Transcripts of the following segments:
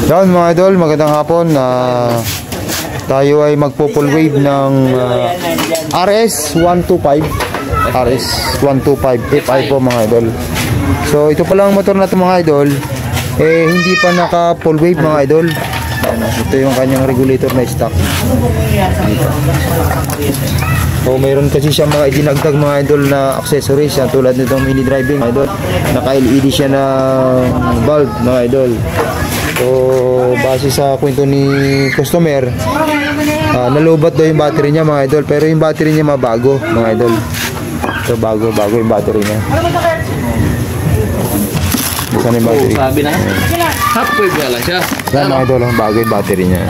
Yan mga idol, magandang hapon. Tayo ay magpo-full wave ng RS125 FI po mga idol. So ito pa lang motor na ito mga idol, hindi pa naka full wave mga idol. Ito yung kanyang regulator na stock dito. So mayroon kasi siya mga idinagdag mga idol na accessories tulad nitong mini driving idol. Naka LED siya na bulb mga idol. So base sa kwento ni customer, nalobat daw yung battery niya mga idol, pero yung battery niya mabago mga idol. So bago yung battery niya. Bukan yung battery. Sabi na. Half wave lang siya. Yan mga idol, bago yung battery niya.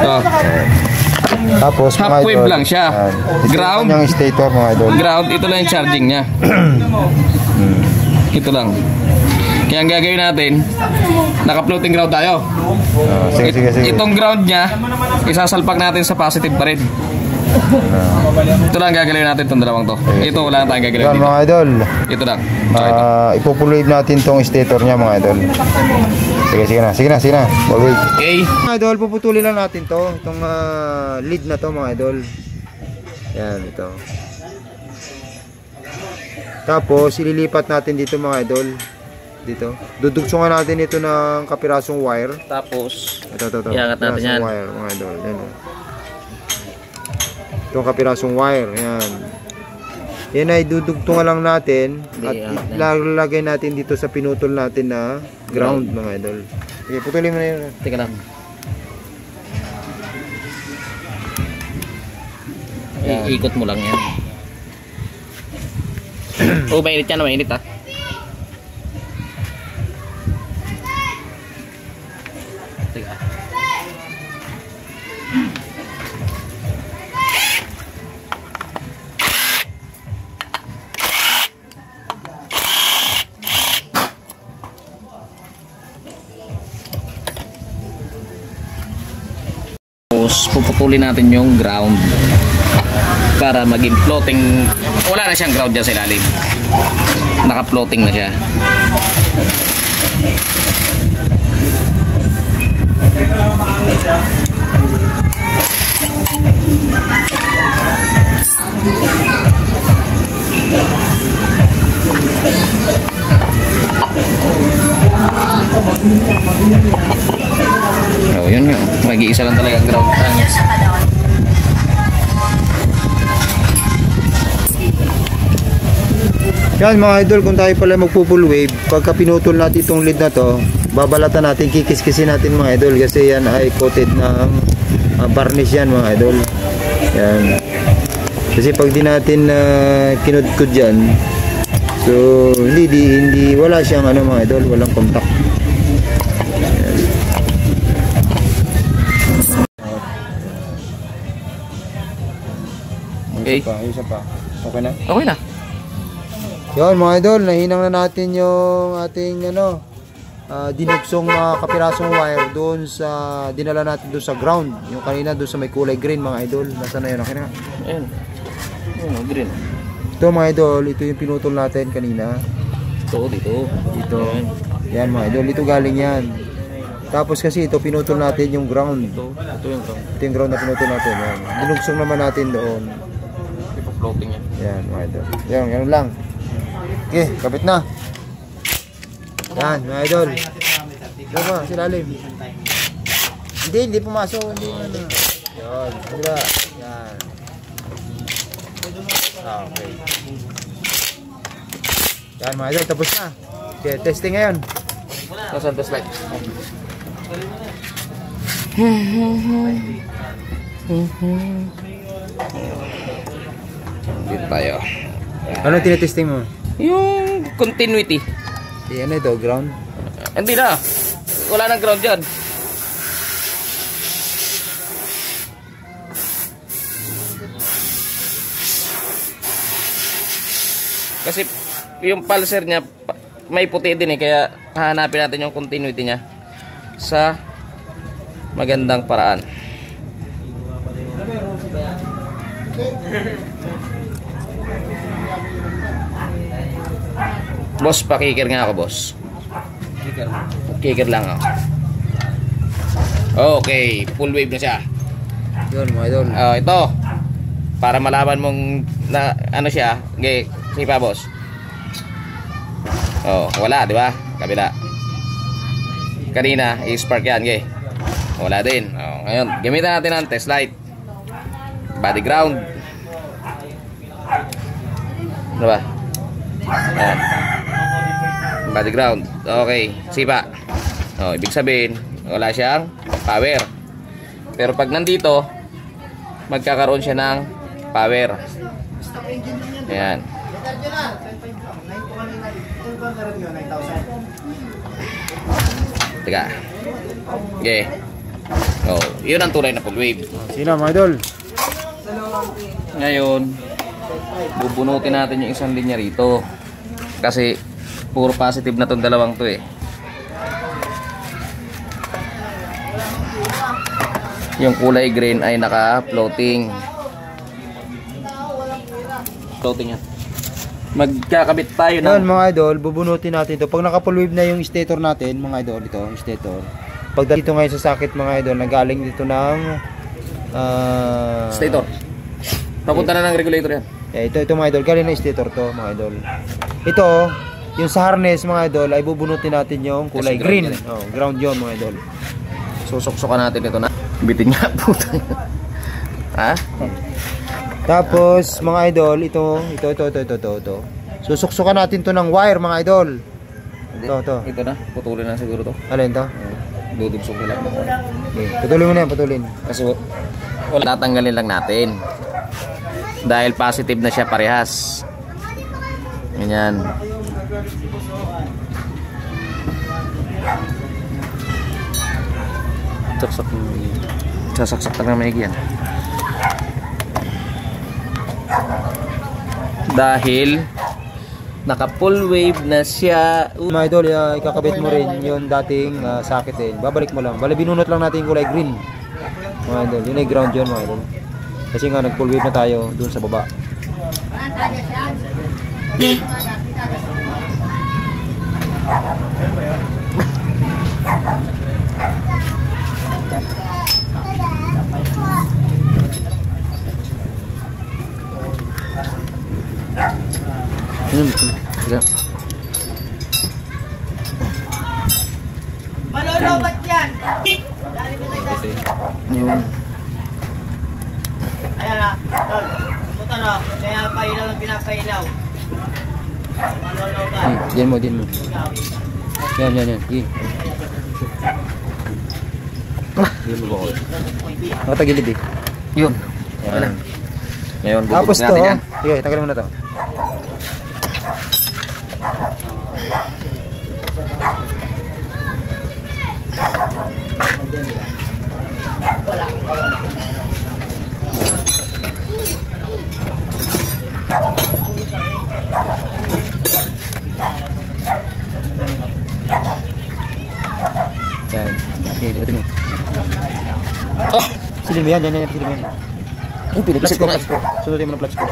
Tapos half wave lang siya. Ground yung stator mga idol. Ground, ito lang yung charging niya. Ito lang. Kaya ang gagawin natin, naka-floating ground tayo. Sige. Itong ground niya, isasalpak natin sa positive pa rin. Ito lang gagawin natin itong dalawang to. Ito wala na tayong gagawin dito. Mga idol, ito lang. ipupuloid natin itong stator niya mga idol. Sige na. Wait. Okay. Mga idol, puputulin lang natin to. Itong lead na to mga idol. Yan, ito. Tapos, ililipat natin dito mga idol. Dito. Dudugsungan natin ito ng kapirasong wire. Tapos, ito. iangat natin yan. Wire, mga idol. Yan. Itong kapirasong wire. Yan. Yan ay dudugtungan lang natin. At ilalagay natin dito sa pinutol natin na ground mga idol. Okay, putulin mo na yun. Teka lang. Iikot mo lang yan. Mainit yan. Mainit ah. Puputulin natin yung ground para maging floating. Wala na siyang ground dyan sa ilalim, naka floating na siya. Oh, yun yun. Mag-iisa lang talaga ang ground. Yan mga idol, kung tayo pala magpo-full wave, pagka pinutol natin itong lead na to, babalatan natin, kikis-kisin natin mga idol, kasi yan ay coated ng varnish yan mga idol. Yan. Kasi pag di natin kinudkud yan, so hindi wala siyang mga idol, walang contact. Okay. Isa pa. Okay na? Okay na. Yun mga idol, nahinang na natin yung ating dinugsong mga kapirasong wire doon sa dinala natin doon sa ground. Yung kanina doon sa may kulay green mga idol. Nasaan na yun? Okay na? Ayun. Ayun, green. Ito mga idol, ito yung pinutol natin kanina. Dito. Yan mga idol, ito galing yan. Tapos kasi ito pinutol natin yung ground. Ito yung ground. Ito yung ground na pinutol natin. Yan. Dinugsong naman natin doon. Floating yan. Yan mga idol. Yan lang. Okay, kapit na. Yan mga idol. Ito ba, silalim. Hindi pumasok. Hindi. Yan, sila. Yan. Okay. Yan mga idol, tapos na. Okay, testing ngayon. Nasaan test light? Dito tayo. Anong tinetesting mo? Yung continuity. Ano ito, ground? Hindi na. Wala nang ground dyan. Kasi yung pulser niya may puti din kaya hahanapin natin yung continuity niya sa magandang paraan. Boss, pakikir nga ako, boss. Kicker lang ako. Okay, full wave na siya. Yun mga idol. Ito. Para malaman mong na ano siya. Okay, sige pa boss. Wala, di ba? Kabila. Kanina, i-spark yan, okay. Wala din. Ngayon, gamitan natin ang test light. Body ground. Ano ba? Ayan. Body ground. Okay, sipa. Ibig sabihin, wala siyang power. Pero pag nandito, magkakaroon siya ng power. Ayan. Teka. Okay. Yun ang tunay na full wave. Sino mga idol? Ngayon, bubunutin natin yung isang linya rito. Kasi puro positive na tong dalawang to eh. Yung kulay green ay naka-floating. Floating yan. Magkakabit tayo Yan ng... mga idol, bubunutin natin ito. Pag naka-full wave na yung stator natin, mga idol, ito, yung stator. Pag dito ngayon sa socket mga idol, nagaling dito ng... stator. Papunta na ng regulator yan. Ito mga idol, galing na stator to mga idol. Ito, yung sa harness mga idol, ay bubunutin natin yung kulay Kasi green. ground Ground yun mga idol. Susuksukan natin ito na. Bitin nga puta. Ha? Tapos mga idol, ito. Susuksukan natin to ng wire mga idol. Ito na. Putulin na siguro to. Alin to? Dudugsok nila. Okay. Putulin mo na yan, putulin. Kasi tatanggalin lang natin. Dahil positive na siya parehas. Ganyan. Sasaksak lang na maigi yan. Dahil naka full wave na siya. Mga idol, ikakabit mo rin yung dating socket din. Babalik mo lang. Bale, binunot lang natin yung kulay green. Mga idol, yun ay ground yun mga idol. Kasi nga nag full wave na tayo dun sa baba. Sige. Malolobat yan! Yun. Ayan na, tol. Puta na, kaya pailaw lang pinapailaw. Malolobat. Diyan mo. Yan. Diyan mo ba ako? Nakatagilid eh. Yun. Yan. Ngayon, Tapos bubunutin to, natin yan. sige, tagalin mo na to. Yan. Okay, ito mo. Silin mo yan, silin mo yan. Ay, pinipisit ko nga. Sunodin mo ng clutch ko.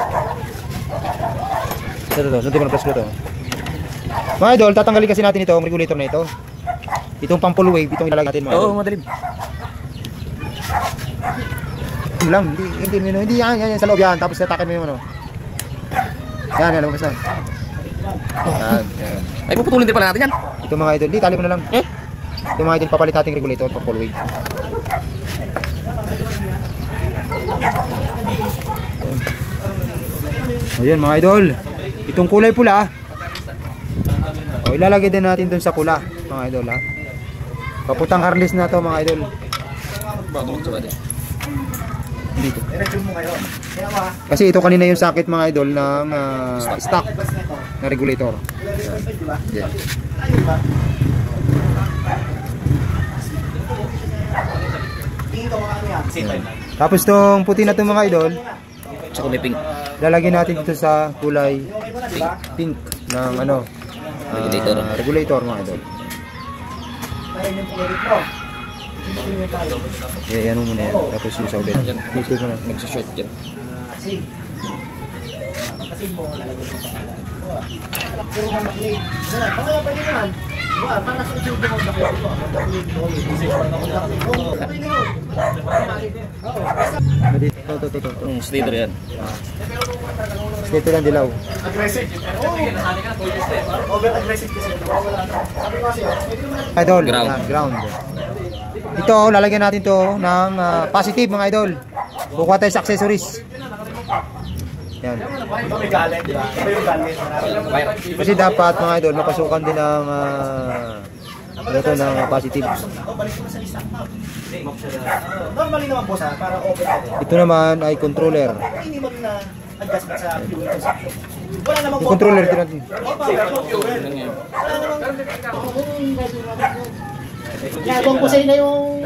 Sunodin mo ng clutch ko to. Mga idol, tatanggalin kasi natin ito, ang regulator na ito. Itong pang full wave, itong ilalagay natin mga idol. Oo, madalim. Hindi lang, hindi yan sa loob yan, tapos tatakin mo yung ano. Yan, lumabas na. Yan. Ay, puputulin din pala natin yan. Ito mga idol, di, tali mo na lang. Ito mga idol, papalit natin regulator pang full wave. Ayun mga idol, itong kulay pula, ilalagay din natin dun sa pula mga idol ha. Paputang harness na to mga idol. Dito. Kasi ito kanina yung socket mga idol ng stock na regulator. Yan. Tapos tong puti na to mga idol, Sa kulay pink. lalagyan natin dito sa kulay pink ng ano regulator mga idol. Yan mo muna yan. Tapos yung ulit. Use mo na. Nagsashort dyan. Ito. Sticker yan. Ito lang dilaw. Idol, Ground. yan, ground. Ito, lalagyan natin to ng positive mga idol. Bukuha tayo sa accessories. Yan. Kasi dapat mga idol, mapasukan din ng ng positive. Normally naman po para open natin. Ito naman ay controller. Hindi mo na adjustment sa fuel consumption. Wala namang Yung controller din natin. Yabang ko sa'yo na yung...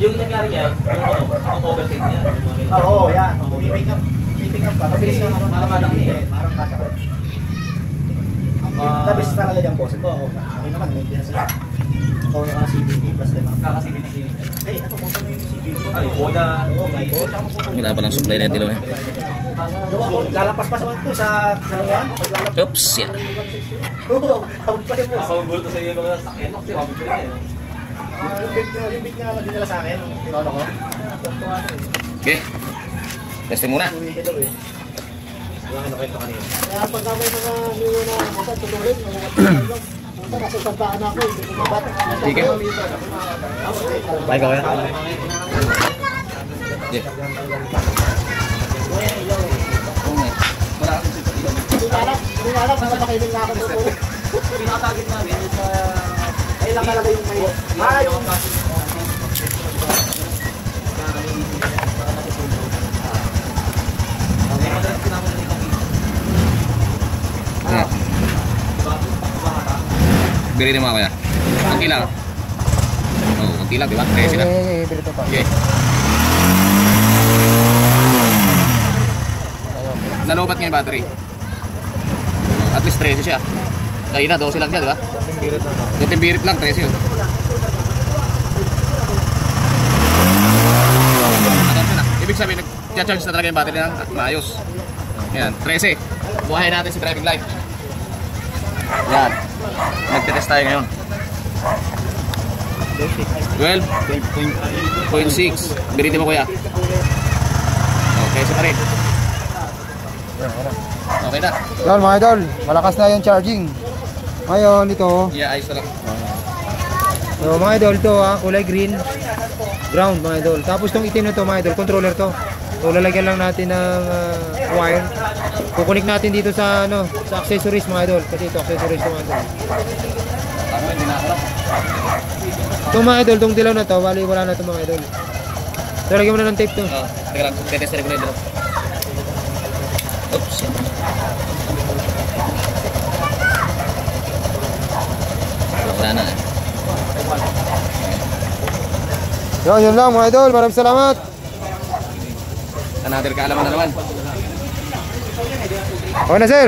Yung nangyari niya, yung overtake niya. Oo, yan. Pick up ka. Mabilis na naman. Parang kasa ka. Tapos talaga dyan po. Ito, okay naman. May pinasa. Oo, naka-CVT plus din. Kaka-CVT. Hey, ano po yung CVT? Ay, Boda. Wala pa ng supply na yung dilaw eh. Lalapas pa sa ito sa yan. Oops, yan. Oo, hawag pa rin mo. Nakabulto sa iyo mga sakyan. Kasi hawag ko rin eh. Yung big na dinala sa akin. Tinono ko. Okay. Testing muna. Wala ka nakwento kanina. Kaya pag may mga niyo na mga tutuloy, mga nasa sabaan ako, hindi ko mabat. Sige. Bye ka kaya? Yeah. Hindi alam, baka makinig na ako tutuloy. Pinaka-target namin is Ay lang talaga yung may... Ay! Yeah. Bili naman kaya. Kunti lang. Oh, kunti lang, di ba? 13 na. Pero ito pa. Okay. Nalobat nga yung battery. At least 13 siya. Kanina 12 lang siya, di ba? Yung timbirit lang, 13 yun. Ibig sabihin, nag-charge na talaga yung battery ng maayos. Yan, 13. Buhayin natin si driving light. Yan. Nagtitest tayo ngayon. 12.6. Biriti mo kuya. Okay, so pa rin. Okay na. Yan mga idol, malakas na yung charging. Ngayon ito, Yeah, ayos na lang. so, mga idol ito kulay green, ground mga idol. Tapos itong itim na to mga idol, controller to. So lalagyan lang natin ng wire. Kukunik natin dito sa sa accessories mga idol. Kasi ito accessories to mga idol. Itong mga idol, itong dilaw na to, wala na ito mga idol. So lagyan mo na ng tape to. Oh, teka lang, tetest na rin ko na yun. Oops. Wala na eh. Yun lang mga idol, maraming salamat. Another kaalaman na naman. Okay na sir.